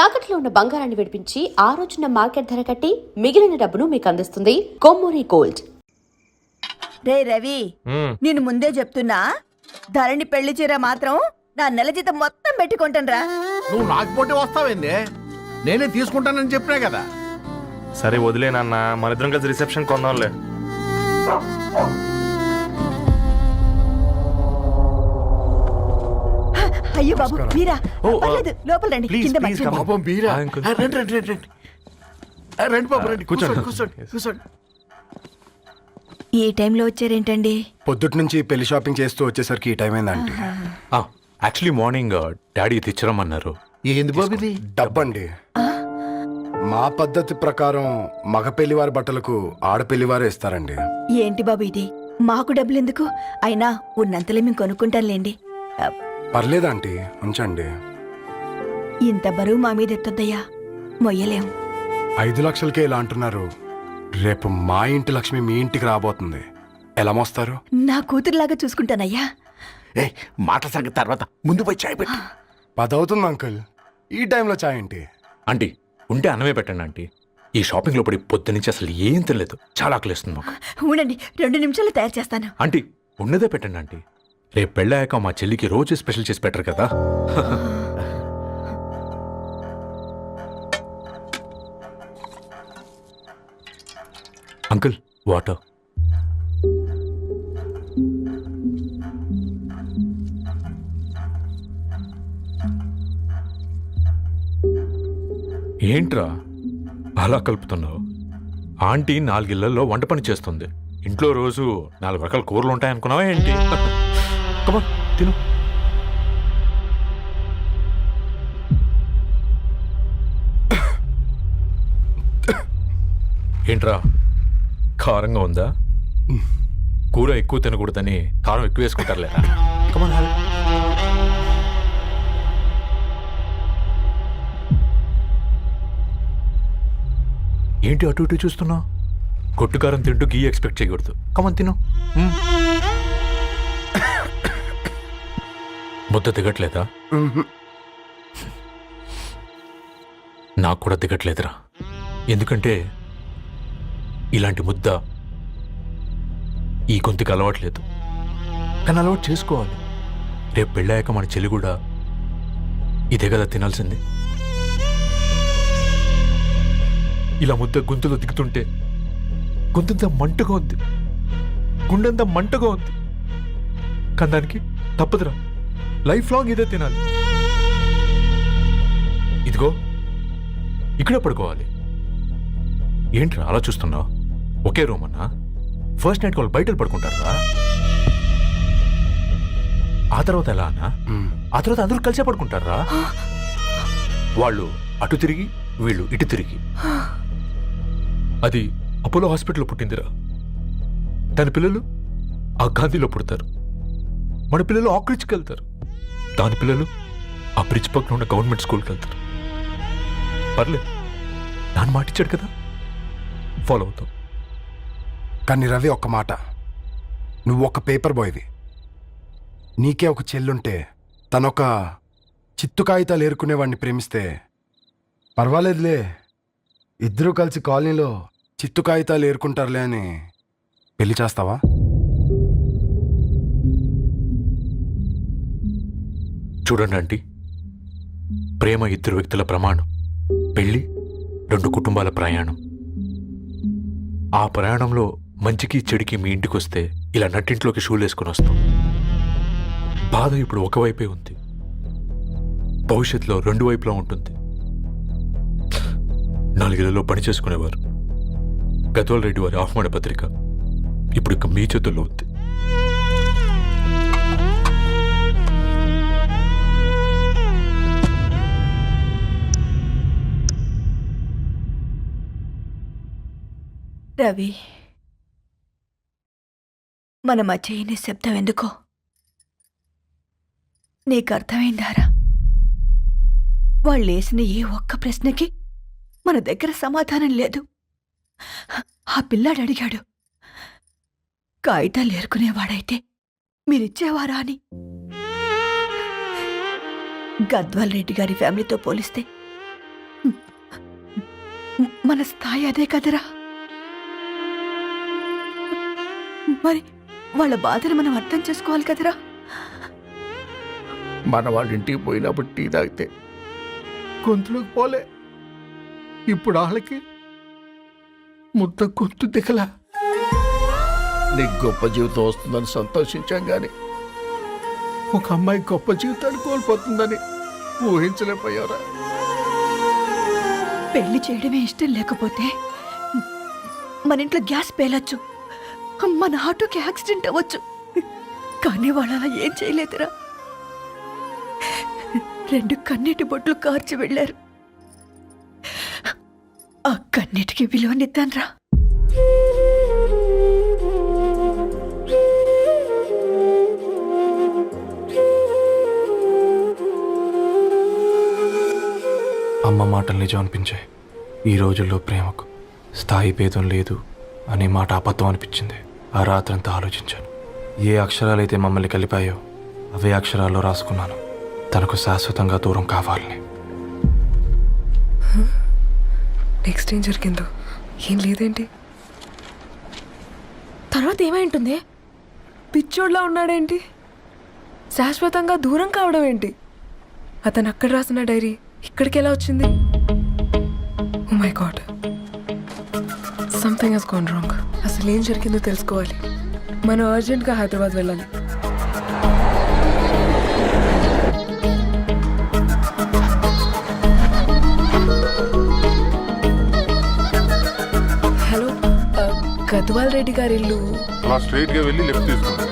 తాకట్లో ఉన్న బంగారాన్ని విడిపించి ఆ రోజున మార్కెట్ ధర కట్టి మిగిలిన డబ్బును మీకు అందిస్తుంది కొమ్మూరి గోల్డ్. రే రవి, నేను ముందే చెప్తున్నా, ధరణి పెళ్లి చీర మాత్రం నా నెల జీతం మొత్తం పెట్టుకుంటానురా. నువ్వు నాకు పోటీ వస్తావేంది? నేనే తీసుకుంటానని చెప్పినా కదా. సరే వదిలేనన్న, మన ఇద్దరం కలిసి రిసెప్షన్ కొందాంలే. అయ్యో బాబు మీరా, పర్లేదు లోపల రండి. కింద మర్చిపోయాను. పాపం బీరా. అంకుల్. రండి రండి రండి రండి. రండి బాబు రండి, కూర్చోండి కూర్చోండి కూర్చోండి. ఈ టైంలో వచ్చారేంటండి? పొద్దుటి నుంచి పెళ్లి షాపింగ్ చేస్తూ వచ్చేసరికి ఈ టైం అయిందండి. యాక్చువల్లీ మార్నింగ్ డాడీ తెచ్చరమన్నారు. ఏంది బాబు ఇది? డబ్బండి. మా పద్ధతి ప్రకారం మగ పెళ్లివారి బట్టలకు ఆడపెళ్లివారే ఇస్తారండి. ఏంటి బాబు ఇది? మాకు డబ్బులు ఎందుకు? అయినా ఉన్నంతలే మేము కొనుక్కుంటాంలేండి. పర్లేదంటీ, ఉంచండి. ఇంత బరువు మా మీద ఎత్తొద్దయ్యా, మొయ్యలేం. 5 లక్షలకే ఇలా అంటున్నారు. రేపు మా ఇంటి లక్ష్మి మీ ఇంటికి రాబోతుంది. ఎలా మోస్తారు? నా కూతురులాగా చూసుకుంటానయ్యా. ఏ మాట సంగతి తర్వాత, ముందు పోయి చాయ్ పెట్టి. 10 అవుతుంది అంకుల్, ఈ టైంలో చాయ్ ఏంటి? ఆంటీ ఉంటే అన్నమే పెట్టండి ఆంటీ. ఈ షాపింగ్లో పడి పొద్దు నుంచి అసలు ఏం తినలేదు, చాలా ఆకలిస్తుంది మాకు. ఉండండి, 2 నిమిషాలు తయారు చేస్తాను. ఆంటీ ఉన్నదే పెట్టండి ఆంటీ. రేపు పెళ్ళాక మా చెల్లికి రోజు స్పెషల్ చేసి పెట్టరు కదా. Uncle water. ఏంట్రా అలా కలుపుతున్నావు? ఆంటీ 4 ఇళ్లలో వంట పని చేస్తుంది. ఇంట్లో రోజు 4 రకాల కూరలు ఉంటాయనుకున్నావా ఏంటి? కమా తిను. ఏంట్రా కారంగా ఉందా? కూర ఎక్కువ తినకూడదని కారం ఎక్కువ వేసుకుంటారు లేదా? కమాన్ హ్యావ్. ఏంటి అటు ఇటు చూస్తున్నావు? కొట్టుకారం తింటూ గీ ఎక్స్పెక్ట్ చేయకూడదు. కమన్ తిను. ముద్ద దిగట్లేదా? నాకు కూడా దిగట్లేదురా. ఎందుకంటే ఇలాంటి ముద్ద ఈ గొంతుకి అలవాట్లేదు. కానీ అలవాటు చేసుకోవాలి. రేపు పెళ్ళాక మన చెల్లి కూడా ఇదే కదా తినాల్సింది. ఇలా ముద్ద గొంతులో దిగుతుంటే గొంతంతా మంటగా ఉంది, గుండెంతా మంటగా ఉంది. కానీ దానికి తప్పదురా, లైఫ్ లాంగ్ ఇదే తినాలి. ఇదిగో ఇక్కడే పడుకోవాలి. ఏంట్రా అలా చూస్తున్నావు? ఒకే రూమ్ అన్నా? ఫస్ట్ నైట్ వాళ్ళు బయట పడుకుంటారా? ఆ తర్వాత ఎలా అన్నా? ఆ తర్వాత అందరూ కలిసే పడుకుంటారా? వాళ్ళు అటు తిరిగి, వీళ్ళు ఇటు తిరిగి. అది అపోలో హాస్పిటల్లో పుట్టిందిరా. దాని పిల్లలు ఆ గాంధీలో పుడతారు. మన పిల్లలు ఆక్రిడ్జ్కి వెళ్తారు. దాని పిల్లలు ఆ బ్రిడ్జ్ పక్కన ఉన్న గవర్నమెంట్ స్కూల్కి వెళ్తారు. పర్లేదు, నాన్న మాటిచ్చాడు కదా, ఫాలో అవుతాం. కానీ రవి, ఒక్క మాట, నువ్వు ఒక పేపర్ బాయ్వి. నీకే ఒక చెల్లుంటే తనొక చిత్తు కాగితాలు ఏరుకునేవాడిని ప్రేమిస్తే పర్వాలేదులే, ఇద్దరూ కలిసి కాలనీలో చిత్తు కాగితాలు ఏరుకుంటారులే అని పెళ్లి చేస్తావా? చూడండి ఆంటీ, ప్రేమ 2 వ్యక్తుల ప్రమాణం, పెళ్లి 2 కుటుంబాల ప్రయాణం. ఆ ప్రయాణంలో మంచికి చెడుకి మీ ఇంటికి వస్తే ఇలా నట్టింట్లోకి షూలు వేసుకుని వస్తాం. బాధ ఇప్పుడు ఒకవైపే ఉంది, భవిష్యత్తులో 2 వైపులా ఉంటుంది. 4 ఇళ్లలో పని చేసుకునేవారు గద్వాల్ రెడ్డి వారి ఆహ్వాన పత్రిక ఇప్పుడు ఇక మీ చేతుల్లో ఉంది. రవి, మన మధ్య ఈ నిశ్శబ్దం ఎందుకో నీకు అర్థమైందారా? వాళ్ళేసిన ఏ ఒక్క ప్రశ్నకి మన దగ్గర సమాధానం లేదు. ఆ పిల్లాడు అడిగాడు, కాగితాలు ఏరుకునేవాడైతే మీరిచ్చేవారా అని. గద్వాల్ రెడ్డి గారి ఫ్యామిలీతో పోలిస్తే మన స్థాయి అదే కదరా. మరి వాళ్ళ బాధను మనం అర్థం చేసుకోవాలి కదరా. మన వాళ్ళ ఇంటికి పోయినప్పుడు టీ తాగితే గొంతులోకి పోలే, ఇప్పుడు వాళ్ళకి ముద్ద గొంతు దిగలా. నీకు గొప్ప జీవితం వస్తుందని సంతోషించాం గాని ఒక అమ్మాయి గొప్ప జీవితాన్ని కోల్పోతుందని ఊహించలేకపోయారా? పెళ్లి చేయడమే ఇష్టం లేకపోతే మన ఇంట్లో గ్యాస్ పేలొచ్చు, మన ఆటోకి యాక్సిడెంట్ అవ్వచ్చు, కానీ వాళ్ళు అలా ఏం చేయలేదురా. 2 కన్నీటి బొట్లు కార్చి వెళ్ళారు. ఆ కన్నీటికి విలువనిద్దాన్రా. అమ్మ మాటలు నిజం అనిపించాయి. ఈ రోజుల్లో ప్రేమకు స్థాయి భేదం లేదు అనే మాట అబద్ధం అనిపించింది. ఆ రాత్రంతా ఆలోచించాను. ఏ అక్షరాలైతే మమ్మల్ని కలిపాయో అవే అక్షరాల్లో రాసుకున్నాను, తనకు శాశ్వతంగా దూరం కావాలని. నెక్స్ట్ ఏం జరిగిందో ఏం లేదేంటి? తర్వాత ఏమై ఉంటుంది? పిచ్చోడ్లా ఉన్నాడేంటి? శాశ్వతంగా దూరం కావడం ఏంటి? అతను అక్కడ రాసిన డైరీ ఇక్కడికి ఎలా వచ్చింది? Oh my God, something has gone wrong. అసలు ఏం జరిగిందో తెలుసుకోవాలి. మనం అర్జెంట్గా హైదరాబాద్ వెళ్ళాలి. హలో, గద్వాల్ రెడ్డి గారి ఇల్లు. అలా స్ట్రైట్ గా వెళ్ళి లెఫ్ట్ తీసుకోండి.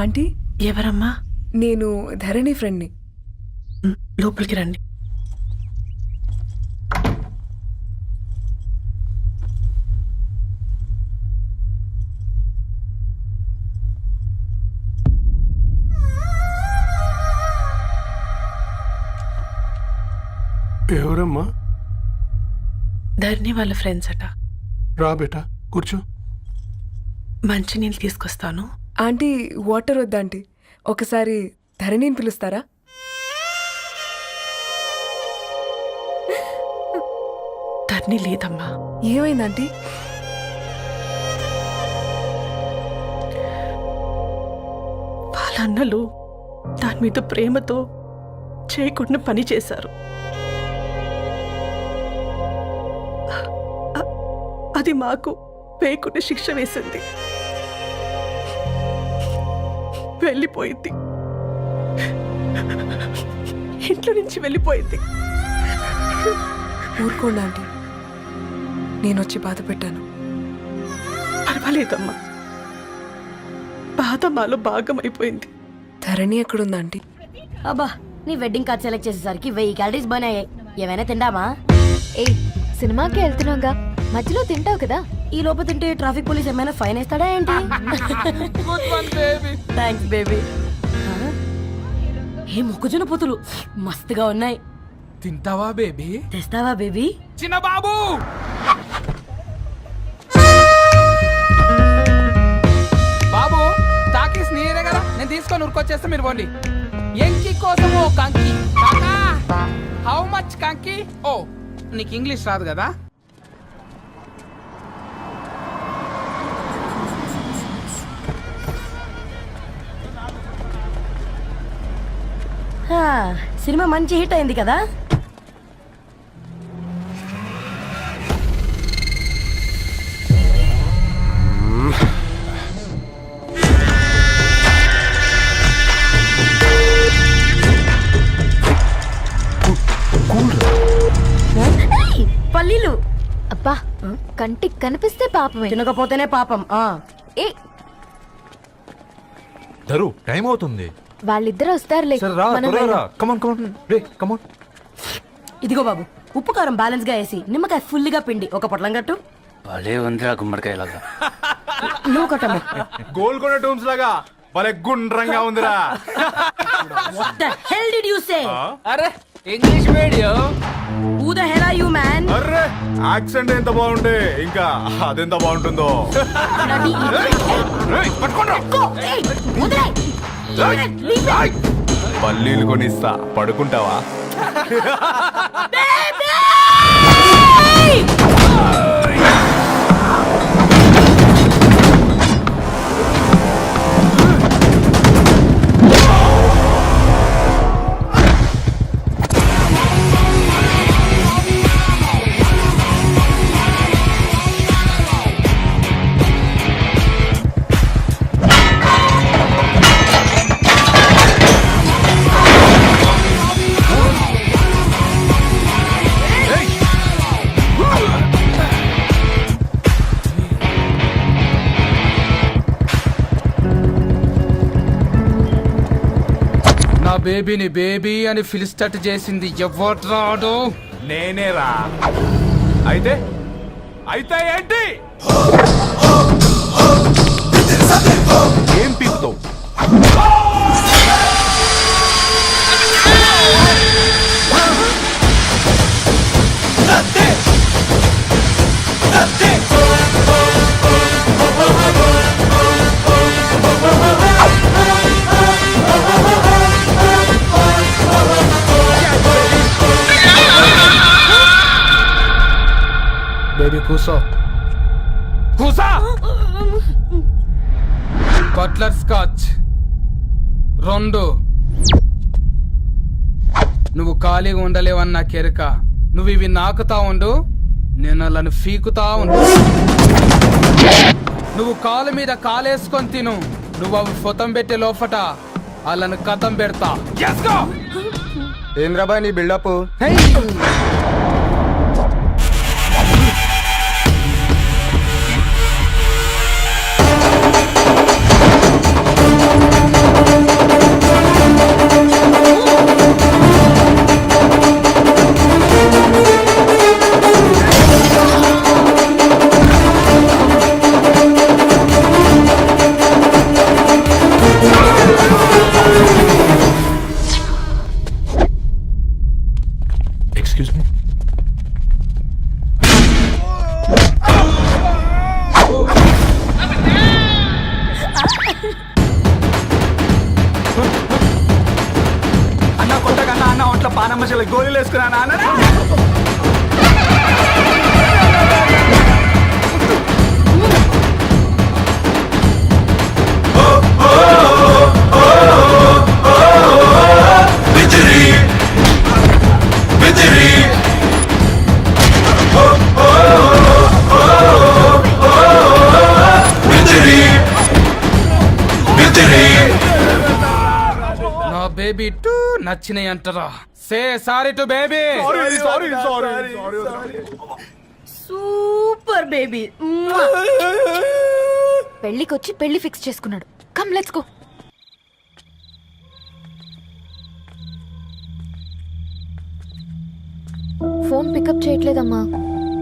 ఆంటీ, ఎవరమ్మా? నేను ధరణి ఫ్రెండ్ని. లోపలికి రండి. ఎవరమ్మా? ధరణి వాళ్ళ ఫ్రెండ్స్ అట. రా బేటా, కూర్చో. మంచినీళ్ళు తీసుకొస్తాను. ఆంటీ, వాటర్ వద్దా ఆంటీ? ఒకసారి ధరణిని పిలుస్తారా? ధరణి లేదమ్మా. ఏమైంది ఆంటీ? వాళ్ళ అన్నలు దాని మీద ప్రేమతో చేయకుండా పని చేశారు. అది మాకు వేయకుండా శిక్ష వేసింది. వెళ్ళిపోయింది, ఇంట్లో నుంచి వెళ్ళిపోయింది. ఊరుకోండి ఆంటీ, నేను వచ్చి బాధ పెట్టాను. పర్వాలేదమ్మా, బాధ మాలో భాగం అయిపోయింది. ధరణి ఎక్కడుందా ఆంటీ? అబ్బా, నీ వెడ్డింగ్ కార్డ్ సెలెక్ట్ చేసేసరికి 1000 క్యాలరీస్ బర్న్ అయ్యాయి. ఏమైనా తిందామా? ఏ సినిమాకి వెళ్తున్నాగా, మధ్యలో తింటావు కదా. ఈ లోపు తింటే ట్రాఫిక్ పోలీస్ ఏమైనా ఫైన్ వేస్తాడా ఏంటి? Thanks baby. ఏ మొక్కజొన్న పొతులు మస్తుగా ఉన్నాయి. తింటావా బేబీ? తెస్తావా బేబీ? చిన్న బాబు, బాబు టాకీస్ నీరే కదా, నేను తీసుకొని ఉరికొచ్చేస్తా, మీరు పోండి. ఎంకి కోసం ఓ కంకి. కాకా, హౌ మచ్ కంకి? ఓ, నీకు ఇంగ్లీష్ రాదు కదా. సినిమా మంచి హిట్ అయింది కదా. కంటికి కనిపిస్తే పాపమే. తినకపోతేనే పాపం. ఏ ధరు టైం అవుతుంది. వాళ్ళిద్దరు వస్తారులే. మనం వెళ్దాం. కమాన్ కమాన్ రే కమాన్. ఇదిగో బాబు, ఉప్పు కారం బ్యాలెన్స్ గా వేసి నిమ్మకాయ ఫుల్ గా పిండి ఒక పొట్లం కట్టు. భలే ఉందిరా గుమ్మడికాయలాగా. నువ్వు కట్టమ్మా. గోల్కొండ టూమ్స్ లాగా భలే గుండ్రంగా ఉందిరా. What the hell did you say? అరే English medium. Who the hell are you, man? Array accent ఎంత బాగుంటే ఇంకా అదెంత బాగుంటుందో. Bloody idiot. ఏయ్, పట్టుకోండ్రా. Go. Hey, వదిలేయ్. Leave it. పల్లీలు కొనిస్తా, పడుకుంటావా? నా బేబీని బేబీ అని ఫిలిస్టట్ చేసింది ఎవడ్రాడు? నేనేరా. అయితే అయితే ఏంటి? ఏం పీకుతావు? బేబీ కూసో. కూసా. Butler scotch 2. నువ్వు ఖాళీగా ఉండలేవన్న కెరక. నువ్వు ఇవి నాకుతా ఉండు, నేను అలాను ఫీకుతా ఉండు. నువ్వు కాలు మీద కాలేసుకొని తిను. నువ్వు అవి ఫొతం పెట్టే లోపట వాళ్ళను కథం పెడతా. ఏం రాబాయ్ నీ బిల్డప్? Excuse me. అన్న కొట్టగా అన్న ఒంట్లో పానమ్మశల గోళీలు వేసుకున్నా అన్న. నా బేబీ టూ నచ్చినాయి అంటారా? Say sorry to baby. Super baby. పెళ్లికొచ్చి పెళ్లి ఫిక్స్ చేసుకున్నాడు. Come let's go. Phone pick up చేయట్లేదమ్మా.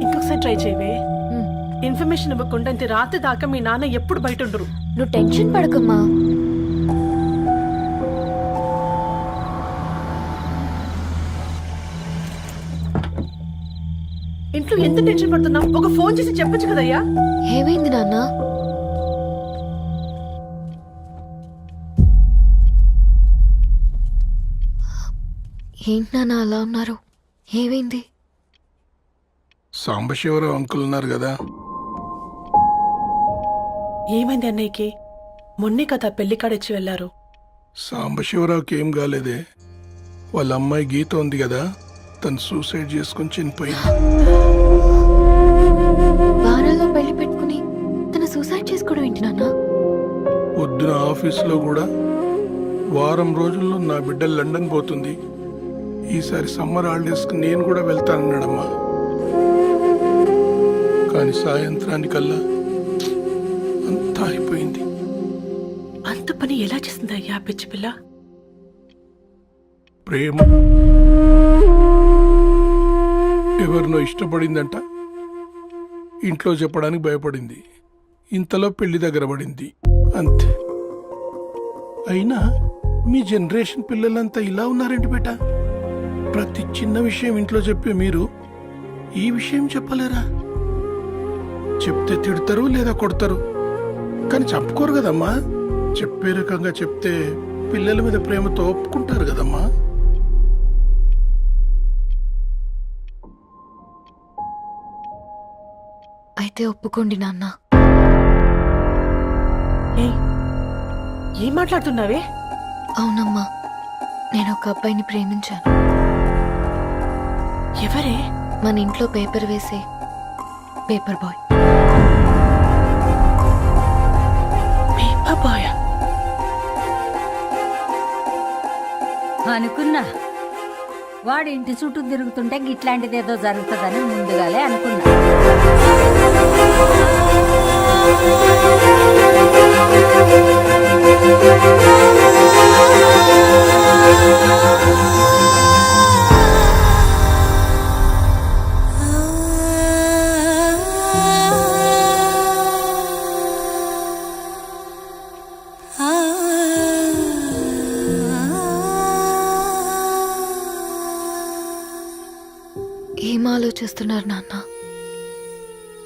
ఇంకొకసారి ట్రై చేయవే. హ్మ్. ఇన్ఫర్మేషన్ ఇవ్వకుండా ఇంత రాత్రి దాకా మీ నాన్న ఎప్పుడు బయట ఉండరు. నువ్వు టెన్షన్ పడకమ్మా. ఇంట్లో ఎంత టెన్షన్ పడుతున్నావు? ఒక ఫోన్ చేసి చెప్పొచ్చు కదయ్యా. ఏమైంది నాన్న? ఏంటి నాన్న అలా ఉన్నారు? ఏమైంది? సాంబశివరావు అంకుల్ ఉన్నారు కదా, ఏమైంది అన్నయ్యకి? మొన్నే కదా పెళ్లి కాడిచ్చి వెళ్ళారు. సాంబశివరావుకి ఏం కాలేదే. వాళ్ళ అమ్మాయి గీత ఉంది కదా, తను సూసైడ్ చేసుకుని చనిపోయింది. వారాల్లో పెళ్లి పెట్టుకుని తను సూసైడ్ చేసుకోవడం ఏంటి నాన్న? పొద్దున ఆఫీస్లో కూడా వారం రోజుల్లో నా బిడ్డ లండన్ పోతుంది, ఈసారి సమ్మర్ హాలిడేస్కి నేను కూడా వెళ్తానన్నాడమ్మా. కానీ సాయంత్రానికల్లా అంతా అయిపోయింది. అంత పని ఎలా చేసిందయ్యా పిచ్చి పిల్ల? ప్రేమ ఎవరినో ఇష్టపడిందంట, ఇంట్లో చెప్పడానికి భయపడింది. ఇంతలో పెళ్లి దగ్గర పడింది, అంతే. అయినా మీ జనరేషన్ పిల్లలంతా ఇలా ఉన్నారేంటి బేట? ప్రతి చిన్న విషయం ఇంట్లో చెప్పే మీరు ఈ విషయం చెప్పలేరా? చెప్తే తిడతారు లేదా కొడతారు, కానీ చెప్పుకోరు కదమ్మా. చెప్పే రకంగా చెప్తే పిల్లల మీద ప్రేమతో ఒప్పుకుంటారు కదమ్మా. అయితే ఒప్పుకోండి నాన్న. ఏం మాట్లాడుతున్నావే? అవునమ్మా, నేను ఒక అబ్బాయిని ప్రేమించాను. ఎవరే? మన ఇంట్లో పేపర్ వేసే పేపర్ బాయ్. పేపర్ బాయ్ అనుకున్నా వాడి ఇంటి చుట్టూ తిరుగుతుంటే గిట్లాంటిది ఏదో జరుగుతుందని ముందుగాలే అనుకున్నా. ఏం ఆలోచిస్తున్నారు నాన్న?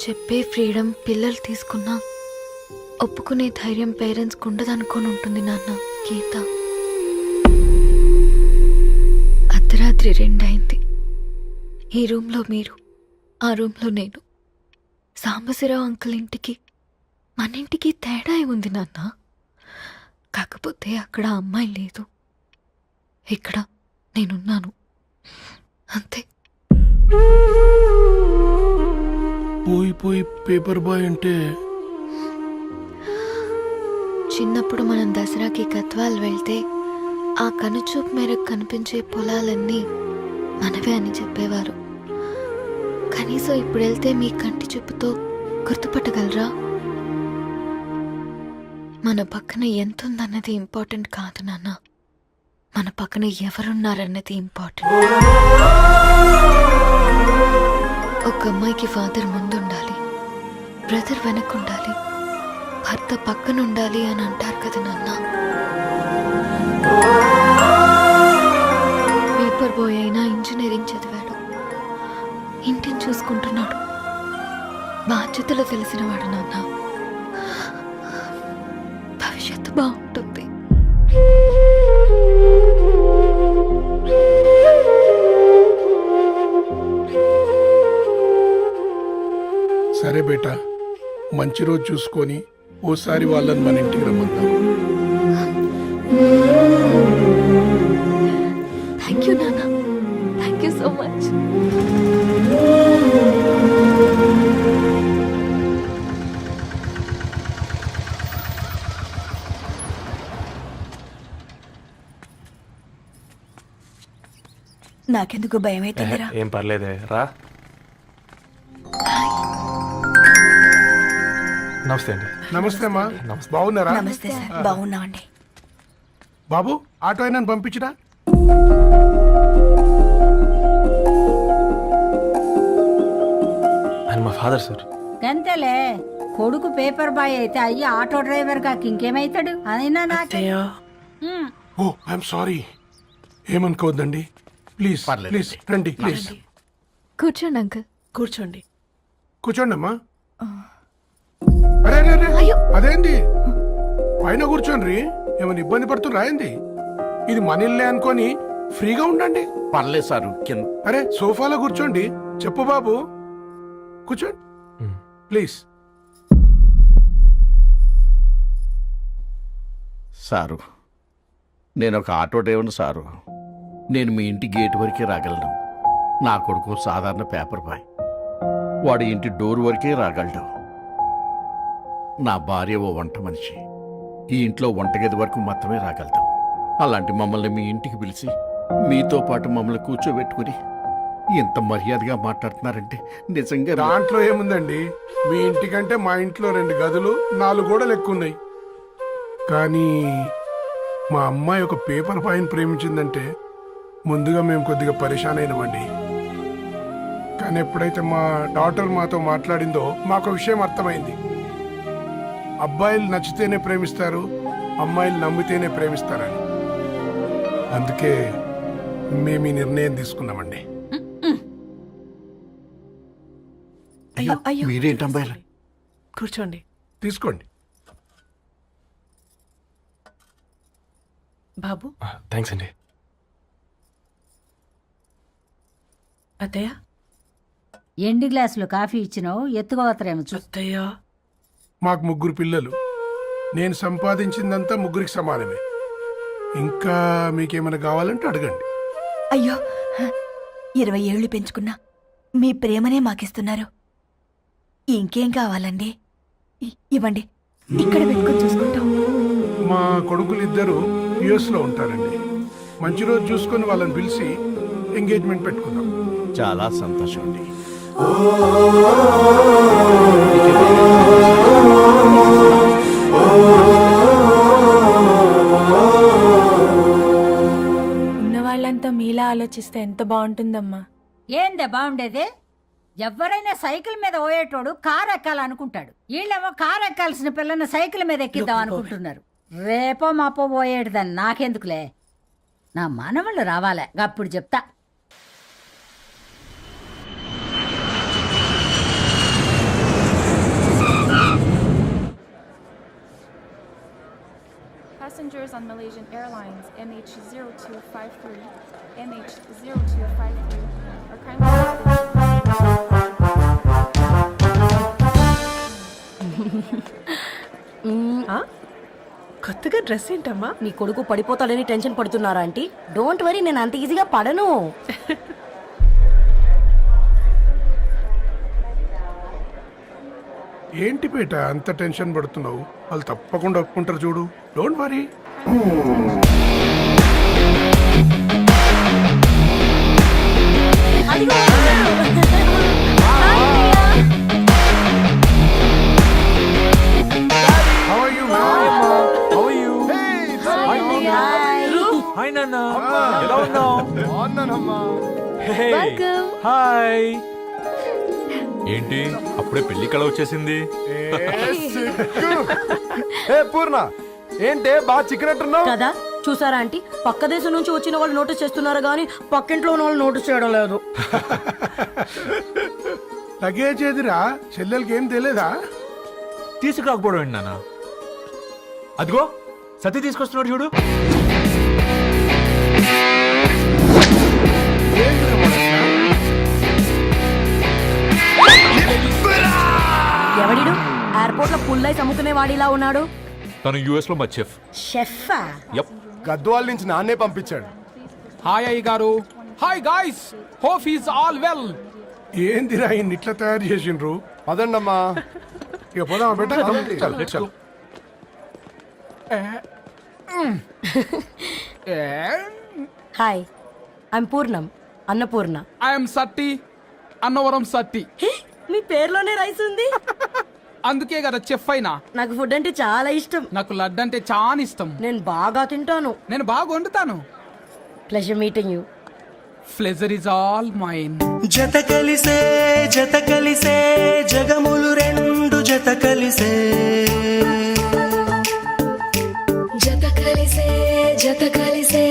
చెప్పే ఫ్రీడమ్ పిల్లలు తీసుకున్నా ఒప్పుకునే ధైర్యం పేరెంట్స్కి ఉండదనుకొని ఉంటుంది నాన్న. గీత, అర్ధరాత్రి 2 అయింది. ఈ రూమ్లో మీరు, ఆ రూమ్లో నేను. సాంబశివరావు అంకుల్ ఇంటికి మన ఇంటికి తేడా ఉంది నాన్న. కాకపోతే అక్కడ అమ్మాయి లేదు, ఇక్కడ నేనున్నాను, అంతే. పోయి పేపర్ బాయ్ అంటే చిన్నప్పుడు మనం దసరాకి గద్వాల్ వెళ్తే ఆ కనుచూపు మేరకు కనిపించే పొలాలన్నీ మనవే అని చెప్పేవారు. కనీసం ఇప్పుడు వెళ్తే మీ కంటి చూపుతో గుర్తుపట్టగలరా? మన పక్కన ఎంత ఉందన్నది ఇంపార్టెంట్ కాదు నాన్న, మన పక్కన ఎవరున్నారన్నది ఇంపార్టెంట్. ఒక అమ్మాయికి ఫాదర్ ముందుండాలి, బ్రదర్ వెనకుండాలి, భర్త పక్కన ఉండాలి అని అంటారు కదా నాన్న. పేపర్ బాయ్ అయినా ఇంజనీరింగ్ చదివాడు, ఇంటిని చూసుకుంటున్నాడు, బాధ్యతలు తెలిసినవాడు నాన్న. భవిష్యత్తు బాగుంటుంది. సరే బేటా, మంచి రోజు చూసుకొని ఓసారి వాళ్ళని మన ఇంటికి రమ్మందాం. థ్యాంక్ యూ నాన్న, థ్యాంక్ యూ సో మచ్. నాకెందుకు భయం అవుతుందిరా? ఏం పర్లేదే, రా. నమస్తే అండి. నమస్తే అమ్మా, బాగున్నారా? నమస్తే సార్, బాగున్నామండి. బాబు, ఆటో అయినా పంపించరా? ఆయన మా ఫాదర్ సార్. గంతేలే, కొడుకు పేపర్ బాయ్ అయితే అయ్యి ఆటో డ్రైవర్ కాకి ఇంకేమైతాడు? అయినా నాకు ఓ, ఐఎమ్ సారీ. ఏమనుకోవద్దండి, ప్లీజ్ ప్లీజ్ రండి, ప్లీజ్ కూర్చోండి అంకుల్. కూర్చోండి. కూర్చోండి అమ్మా. అరే అరే అరే, అదేంది పైన కూర్చోండి, ఏమైనా ఇబ్బంది పడుతున్నా ఏంది? ఇది మన ఇల్లే అనుకొని ఫ్రీగా ఉండండి. పర్లేదు సారు. అరే సోఫాలో కూర్చోండి. చెప్పు బాబు, కూర్చోండి ప్లీజ్. సారు, నేను ఒక ఆటో డ్రైవర్ని సారు. నేను మీ ఇంటి గేట్ వరకే రాగలను. నా కొడుకు సాధారణ పేపర్ బాయ్, వాడి ఇంటి డోర్ వరకే రాగలడు. నా భార్య ఓ వంట మనిషి, ఈ ఇంట్లో వంటగది వరకు మాత్రమే రాగలుగుతాం. అలాంటి మమ్మల్ని మీ ఇంటికి పిలిచి మీతో పాటు మమ్మల్ని కూర్చోబెట్టుకుని ఇంత మర్యాదగా మాట్లాడుతున్నారంటే నిజంగా దాంట్లో ఏముందండి, మీ ఇంటికంటే మా ఇంట్లో 2 గదులు 4 గోడలు ఎక్కువ ఉన్నాయి. కానీ మా అమ్మాయి ఒక పేపర్ బాయ్ని ప్రేమించిందంటే ముందుగా మేము కొద్దిగా పరేషాన్ అయినామండి. కానీ ఎప్పుడైతే మా డాటర్ మాతో మాట్లాడిందో మాకు విషయం అర్థమైంది. అబ్బాయిలు నచ్చితేనే ప్రేమిస్తారు, అమ్మాయిలు నమ్మితేనే ప్రేమిస్తారని. అందుకే మేము ఈ నిర్ణయం తీసుకున్నామండి. అయ్యో అయ్యో. మీరేంటి అమ్మాయిలు? కూర్చోండి. తీసుకోండి. బాబు, థ్యాంక్స్ అండి. అత్తయ్య. ఎండి గ్లాసులో కాఫీ ఇచ్చినావు, ఎత్తుకోవతరేమో చూ. అత్తయ్య. మాకు 3 పిల్లలు. నేను సంపాదించిందంతా 3కి సమానమే. ఇంకా మీకేమైనా కావాలంటే అడగండి. అయ్యో 20 ఏళ్ళు పెంచుకున్నా మీ ప్రేమనే మాకిస్తున్నారు. ఇంకేం కావాలండి? ఇవ్వండి, ఇక్కడ పెట్టుకొని చూసుకుంటాం. మా కొడుకులిద్దరూ యుఎస్లో ఉంటారండి. మంచి రోజు చూసుకొని వాళ్ళని పిలిచి ఎంగేజ్మెంట్ పెట్టుకుందాం. చాలా సంతోషం అండి. ఉన్న వాళ్ళంతా మీలా ఆలోచిస్తే ఎంత బాగుంటుందమ్మా. ఏందే బాగుండేది? ఎవరైనా సైకిల్ మీద పోయేటోడు కారు ఎక్కాలనుకుంటాడు. వీళ్ళేమో కారు ఎక్కాల్సిన పిల్లని సైకిల్ మీద ఎక్కిద్దాం అనుకుంటున్నారు. రేపో మాపో పోయేడుదని నాకెందుకులే, నా మనవళ్ళు రావాలే, అప్పుడు చెప్తా. Passengers on Malaysian Airlines MH0253, MH0253 are kindly... కొత్తగా డ్రెస్ ఏంటమ్మా? నీ కొడుకు పడిపోతాడని టెన్షన్ పడుతున్నారా ఆంటీ? డోంట్ వరీ, నేను అంత ఈజీగా పడను. ఏంటి పేట అంత టెన్షన్ పడుతున్నావు? వాళ్ళు తప్పకుండా ఒప్పుకుంటారు చూడు. Don't worry. How are you, man? Hi నాన్న, ఎలా ఉన్నావు? హాయ్. ఏంటి అప్పుడే పెళ్లి కళ వచ్చేసింది? పూర్ణ ఏంటే బాగా చిక్కినట్టున్నావు కదా, చూసారా ఆంటీ? పక్క దేశం నుంచి వచ్చిన వాళ్ళు నోటీస్ చేస్తున్నారు కానీ పక్కింట్లో ఉన్న వాళ్ళు నోటీస్ చేయడం లేదు. లగేజ్ ఏదిరా? చెల్లెలకి ఏం తెలియదా? తీసుకురాకపోవడం ఏంటి నాన్న? అదిగో సతీ తీసుకొస్తున్నాడు చూడు. ఎవడిడు ఎయిర్పోర్ట్ లో పుల్లైస్ అమ్ముకునే వాడిలా ఉన్నాడు? తను యుఎస్ లో మా చెఫ్. షెఫా? యప్. గద్వాల నుంచి నాన్నే పంపించాడు. హాయ్ అయ్య గారు. Hi guys, hope is all well. ఏందిరా ఇన్ని ఇట్లా తయారు చేసిండ్రు? అదండమ్మా. ఇక పోదామా బెట్ట? చల్. Hi, I'm Purnam, Annapurna. I'm Satti, Annavaram Satti. మీ పేర్లోనే రైస్ ఉంది. అందుకే కదా చెఫ్ అయినా. నాకు ఫుడ్ అంటే చాలా ఇష్టం. నాకు లడ్డు అంటే చాలా ఇష్టం. నేను బాగా తింటాను. నేను బాగా వండుతాను. Pleasure meeting you. Pleasure is all mine. జత కలిసే జగములు రెండు జత కలిసే, జత కలిసే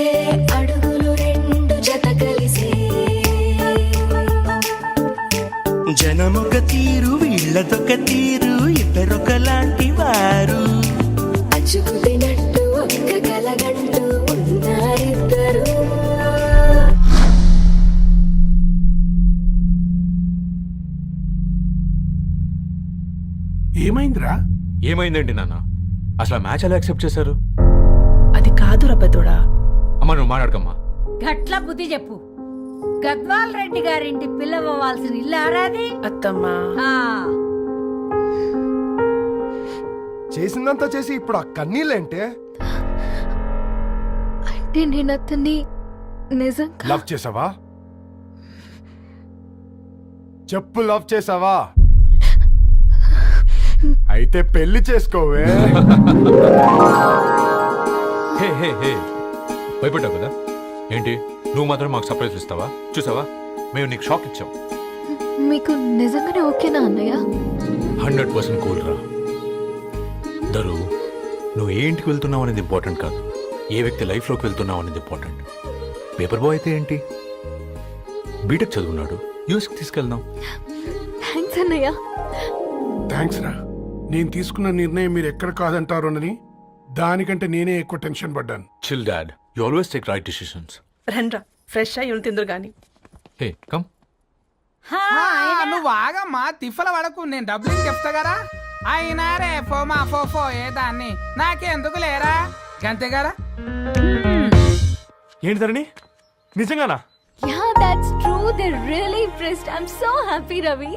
అడుగులు రెండు జత కలిసే, జనమొక తీరు వీళ్ళదొక తీరు, ఇద్దరొకలాంటి వారు, అచ్చుకుతినట్టు ఒక్క కలగంటూ ఉన్నారిద్దరు. ఏమైందిరా? ఏమైందండి నాన్న? అసలు ఆ మ్యాచ్ ఎలా యాక్సెప్ట్ చేశారు? అది కాదు రబ్బతోడా. అమ్మ నువ్వు మాట్లాడకమ్మా. గట్ల బుద్ధి చెప్పు. గద్వాల్ రెడ్డి గారింటి పిల్లవ్వాల్సిన ఇల్లు ఆరాది. అత్తమ్మా, చేసిందంతా చేసి ఇప్పుడు ఆ కన్నీళ్ళేంటే? అంటే నేను అతన్ని నిజంగా లవ్ చేసావా? చెప్పు లవ్ చేసావా? అయితే పెళ్లి చేసుకోవే. హే హే హే భయపడ్డావు కదా ఏంటి? నువ్వు మాత్రం మాకు సర్ప్రైజ్ ఇస్తావా? చూసావా, మేము నీకు షాక్ ఇచ్చాం. మీకు నిజంగానే ఓకేనా అన్నయ్య? 100% కూల్ రా. దరు, నువ్వు ఏ ఇంటికి వెళ్తున్నావు అనేది ఇంపార్టెంట్ కాదు, ఏ వ్యక్తి లైఫ్లోకి వెళ్తున్నావు అనేది ఇంపార్టెంట్. పేపర్ బాయ్ అయితే ఏంటి, బీటెక్ చదువున్నాడు, యూఎస్కి తీసుకెళ్దాం. థ్యాంక్స్ అన్నయ్య. థ్యాంక్స్ రా. నేను తీసుకున్న నిర్ణయం మీరు ఎక్కడ కాదంటారోనని దానికంటే నేనే ఎక్కువ టెన్షన్ పడ్డాను. Chill dad, you always take right decisions. రండ్రా ఫ్రెష్ అయ్యి ఉండి తిందురు గాని. Hey come. నువ్వు ఆగమ్మా, తిఫల పడకు, నేను డబ్బులు చెప్తా కదా. అయినా రే ఫో ఏదాన్ని నాకెందుకు లేరా గంతే కదా. ఏంటి ధరణి, నిజంగానా? Yeah, that's true. They're really impressed. I'm so happy, Ravi.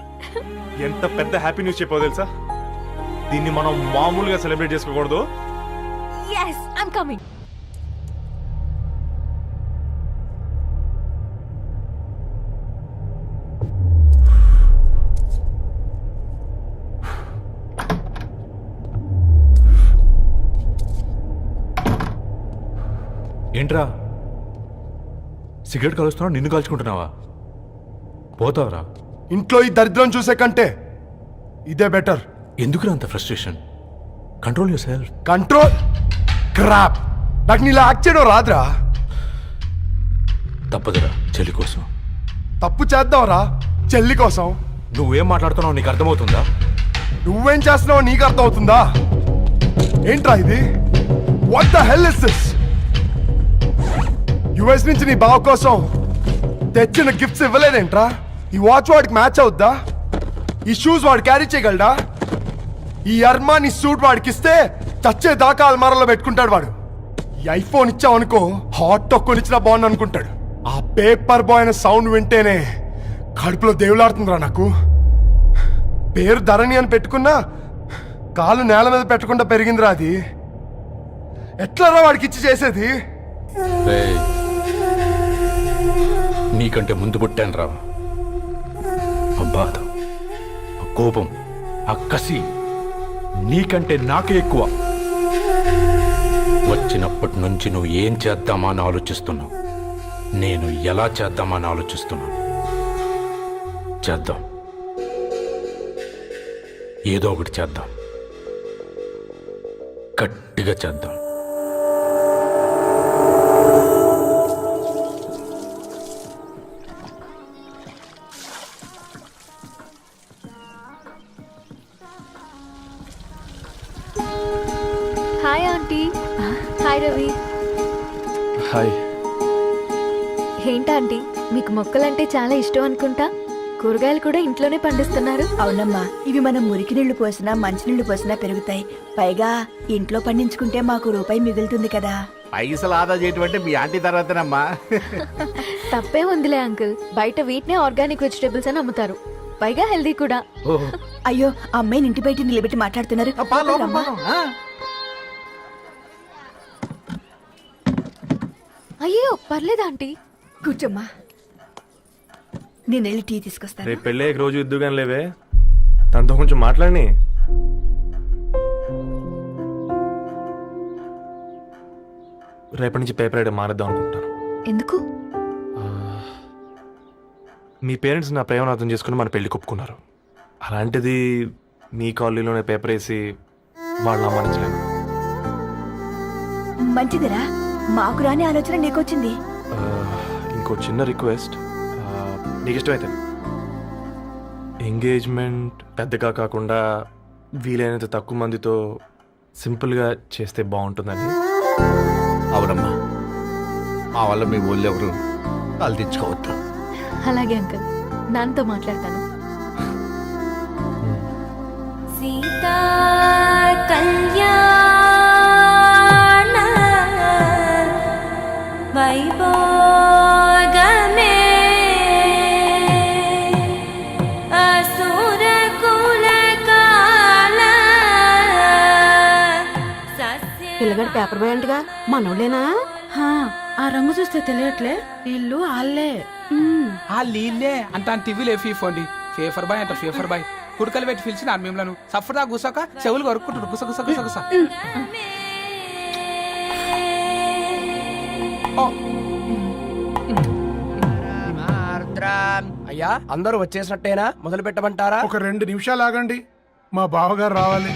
ఎంత పెద్ద హ్యాపీ న్యూస్ చెప్పావు తెలుసా? దీన్ని మనం మామూలుగా సెలబ్రేట్ చేసుకోకూడదు. Yes, I'm coming. ఏంట్రా సిగరెట్ కాలుస్తున్నావు, నిన్ను కాల్చుకుంటున్నావా? పోతావరా? ఇంట్లో ఈ దరిద్రం చూసే కంటే ఇదే బెటర్. ఎందుకురా అంత frustration? Control your self. Control crap. నాకు నీలా యాక్ట్ చేయడం రాదురా. తప్పదురా, చెల్లి కోసం. తప్పు చేద్దాంరా చెల్లి కోసం. నువ్వేం మాట్లాడుతున్నావు నీకు అర్థమవుతుందా? నువ్వేం చేస్తున్నావో నీకు అర్థం అవుతుందా? ఏంట్రా ఇది? What the hell is this? US నుంచి నీ బావ కోసం తెచ్చిన గిఫ్ట్స్ ఇవ్వలేదేంట్రా? ఈ వాచ్ వాడికి మ్యాచ్ అవుద్దా? ఈ షూస్ వాడు క్యారీ చేయగలడా? ఈ అర్మానీ సూట్ వాడికి ఇస్తే చచ్చే దాకా అల్మారాలో పెట్టుకుంటాడు వాడు. ఈ ఐఫోన్ ఇచ్చావనుకో హాట్ తక్కువ ఇచ్చినా బాగుంది అనుకుంటాడు. ఆ పేపర్ బాయ్ అనే సౌండ్ వింటేనే కడుపులో దేవులాడుతుందిరా నాకు. పేరు ధరణి అని పెట్టుకున్నా కాలు నేల మీద పెట్టకుండా పెరిగిందిరా అది. ఎట్లారా వాడికి ఇచ్చి చేసేది? రేయ్, నీకంటే ముందు పుట్టాను రా. ఆ బాధ, ఆ కోపం, ఆ కసి నీకంటే నాకే ఎక్కువ. వచ్చినప్పటి నుంచి నువ్వు ఏం చేద్దామా అని ఆలోచిస్తున్నావు, నేను ఎలా చేద్దామా అని ఆలోచిస్తున్నాను. చేద్దాం, ఏదో ఒకటి చేద్దాం, గట్టిగా చేద్దాం. Hi aunty. Hi Ravi. Hi. ఏంటా ఆంటీ, మీకు మొక్కలంటే చాలా ఇష్టం అనుకుంటా. కూరగాయలు కూడా ఇంట్లోనే పండిస్తున్నారు. అవునమ్మా, ఇవి మనం మురికి నీళ్లు పోసినా మంచినీళ్లు పోసినా పెరుగుతాయి. పైగా ఇంట్లో పండించుకుంటే మాకు రూపాయి మిగులుతుంది కదా. పైసలు ఆదా చేయటం అంటే మీ ఆంటీ తర్వాతనమ్మా. తప్పే ఉందిలే అంకుల్, బయట వీటినే ఆర్గానిక్ వెజిటేబుల్స్ అని అమ్ముతారు, పైగా హెల్దీ కూడా. అయ్యో, ఆ అమ్మాయిని ఇంటి బయట నిలబెట్టి మాట్లాడుతున్నారు. రమ్మా. అయ్యో పర్లేదు ఆంటీ. కూర్చోమ్మా, నేను వెళ్ళి టీ తీసుకొస్తాను. రేపు పెళ్ళే రోజు ఇద్దుగాని లేవే, తనతో కొంచెం మాట్లాడి. రేపటి నుంచి పేపర్ రైడ్ మారేద్దాం అనుకుంటాను. ఎందుకు? మీ పేరెంట్స్ నా ప్రేమను అర్థం చేసుకుని మన పెళ్లి ఒప్పుకున్నారు. అలాంటిది మీ కాలనీలోనే పేపర్ వేసి వాళ్ళని అమ్మానించలేను. మంచిదిరా, మాకు రాని ఆలోచన నీకొచ్చింది. ఇంకో చిన్న రిక్వెస్ట్, నీకు ఇష్టమైతే ఎంగేజ్మెంట్ పెద్దగా కాకుండా వీలైనంత తక్కువ మందితో సింపుల్గా చేస్తే బాగుంటుందని. అవునమ్మా, మా వల్ల మీ ఊళ్ళో ఎవరు కాలు తెచ్చుకోవద్దు. అలాగే అంకుల్, నాన్నతో మాట్లాడతాను. సీతా కళ్యాణ వైభోగమే అసుర కుల కాల. పిల్లగాడు పేపర్ బాయ్ అంటగా, మనోళ్ళేనా? ఆ రంగు చూస్తే తెలియట్లే. ఇల్లు ఆళ్ళే. ఆ లీళ్ళే అంత టీవీలో ఎఫీ ఫోండి ఫేఫర్ బాయ్ అంట ఫేఫర్ బాయ్ కుడుకలు పెట్టి పిలిచిన మిమ్మల్ని సఫర్దా కూసాక చెవులు కొరుక్కుంటారు గుస గుస గుస గుస అయ్యా అందరూ వచ్చేసినట్టేనా మొదలు పెట్టమంటారా? ఒక 2 నిమిషాలు ఆగండి, మా బావగారు రావాలి.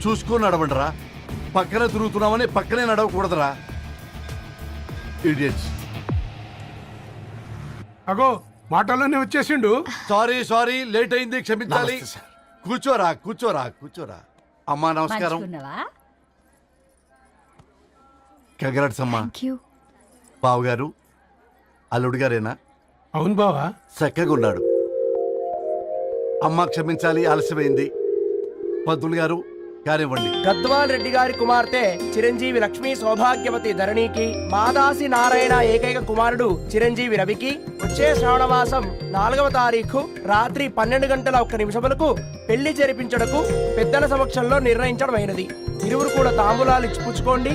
చూసుకొని నడవండిరా. పక్కనే తిరుగుతున్నామని పక్కనే నడవకూడదురా. ఇడియట్స్. అగో మాటల్లోనే వచ్చేసిండు. సారీ లేట్ అయింది, క్షమించాలి. కూర్చోరా. అమ్మా నమస్కారం. మంచుకున్నావా? కంగ్రాట్స్ అమ్మా. Thank you. బావగారు అల్లుడు గారేనా? అవును బావా. చక్కగా ఉన్నాడు. అమ్మ క్షమించాలి, ఆలస్యమైంది. పంతులు గారు కానివ్వండి. గద్వాల్ రెడ్డి గారి కుమార్తె చిరంజీవి లక్ష్మీ సౌభాగ్యవతి ధరణికి, మాదాసి నారాయణ ఏకైక కుమారుడు చిరంజీవి రవికి వచ్చే శ్రావణమాసం 4వ తారీఖు రాత్రి 12:01 పెళ్లి జరిపించడకు పెద్దల సమక్షంలో నిర్ణయించడమైనది. ఇరువురు కూడా తాంబూలాలు ఇచ్చి పుచ్చుకోండి.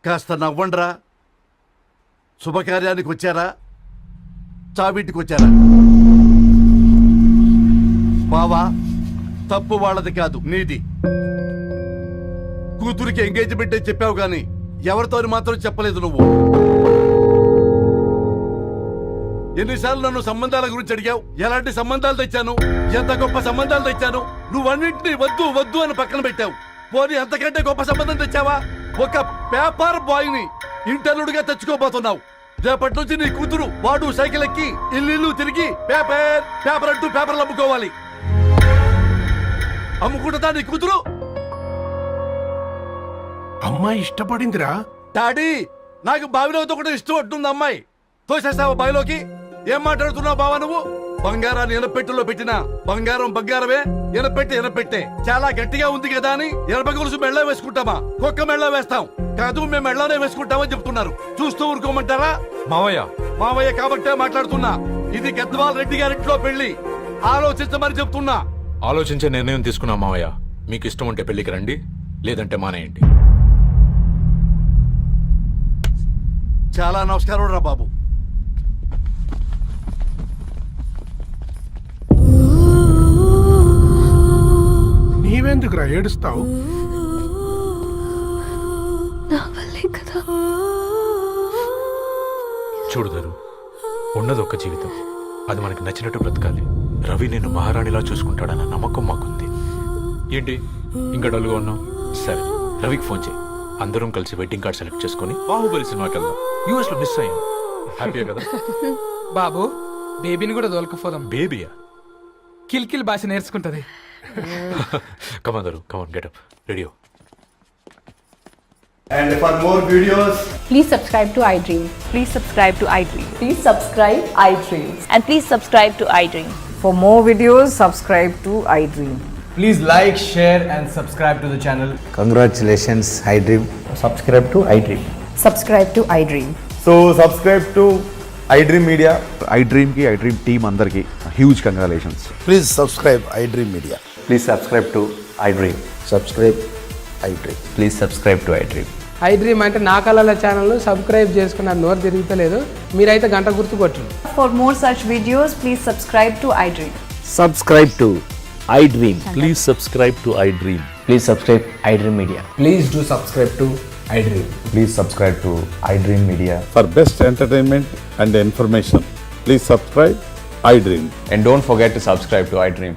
కాస్త నవ్వండ్రా. శుభకార్యానికి వచ్చారా, చావింటికి వచ్చారా? బావా, తప్పు వాళ్ళది కాదు, నీది. కూతురికి ఎంగేజ్మెంట్ అని చెప్పావు కానీ ఎవరితో మాత్రం చెప్పలేదు నువ్వు. ఎన్నిసార్లు నన్ను సంబంధాల గురించి అడిగావు? ఎలాంటి సంబంధాలు తెచ్చాను, ఎంత గొప్ప సంబంధాలు తెచ్చాను. నువ్వన్నింటినీ వద్దు అని పక్కన పెట్టావు. పోనీ అంతకంటే గొప్ప సంబంధం తెచ్చావా? ఒక పేపర్ బాయ్ ని ఇంటర్లుడిగా తెచ్చుకోబోతున్నావు. రేపటి నుంచి నీ కూతురు వాడు సైకిల్ ఎక్కి ఇల్లు తిరిగి పేపర్ అంటూ పేపర్లు అమ్ముకోవాలి. అమ్ముకుంటుందా నీ కూతురు? అమ్మాయి ఇష్టపడిందిరా. డాడీ, నాకు బావిలోతో కూడా ఇష్టం అంటుంది అమ్మాయి. తోసేస్తావా బావిలోకి? ఏం మాట్లాడుతున్నావు బావా నువ్వు? బంగారాన్ని ఎనపెట్టులో పెట్టినా బంగారమే, ఎనపెట్టే చాలా గట్టిగా ఉంది కదా అని ఎనప గొలుసు మెళ్ళ వేసుకుంటామా? కుక్క మెళ్ళ వేస్తాం కాదు, మేము మెళ్ళనే వేసుకుంటామని చెప్తున్నారు. చూస్తూ ఊరుకోమంటారా? మావయ్య కాబట్టే మాట్లాడుతున్నా. ఇది గద్వాల్ రెడ్డి గారింట్లో పెళ్లి. ఆలోచించమని చెప్తున్నా. ఆలోచించే నిర్ణయం తీసుకున్నా మావయ్య. మీకు ఇష్టం ఉంటే పెళ్లికి రండి, లేదంటే మానేయండి. చాలా నమస్కారం రా బాబు. నీవెందుకురా ఏడుస్తావు? నా వల్లే కదా. చూడుదరు, ఉన్నది ఒక్క జీవితం, అది మనకి నచ్చినట్టు బ్రతకాలి. రవి నేను మహారాణిలా చూసుకుంటాడన్న నమ్మకం మాకుంది. ఏంటి ఇంకా డల్గా ఉన్నావు? సరే, రవికి ఫోన్ చేయి. అందరం కలిసి వెడ్డింగ్ కార్డ్ సెలెక్ట్ చేసుకుని బాహుబలి సినిమాకి వెళ్దాం. యూఎస్ లో మిస్ అయ్యాం. హ్యాపీయా కదా? బాబు, బేబీని కూడా దొలకపోదాం. బేబీయా? కిల్కిల్ భాష నేర్చుకుంటది. Come on get up, ready. And for more videos, Please subscribe to iDream. Please subscribe to iDream. Please subscribe iDream. And please subscribe to iDream. For more videos, subscribe to iDream. Please like, share and subscribe to the channel. Congratulations, iDream. Subscribe to iDream. Subscribe to iDream. so subscribe to iDream Media. iDream ki iDream team andarki huge congratulations. Please subscribe iDream Media. Please subscribe to iDream. Subscribe iDream. Please subscribe to iDream. iDream అంటే నా కళల channel subscribe చేసుకున్న నోరు తిరుగుతలేదు. మీరైతే గంట గుర్తు కొట్టండి. For more such videos, please subscribe to iDream. Subscribe to iDream. Please subscribe to iDream. Please subscribe iDream Media. Please do subscribe to iDream. Please subscribe to iDream Media. For best entertainment and information, please subscribe iDream. And don't forget to subscribe to iDream.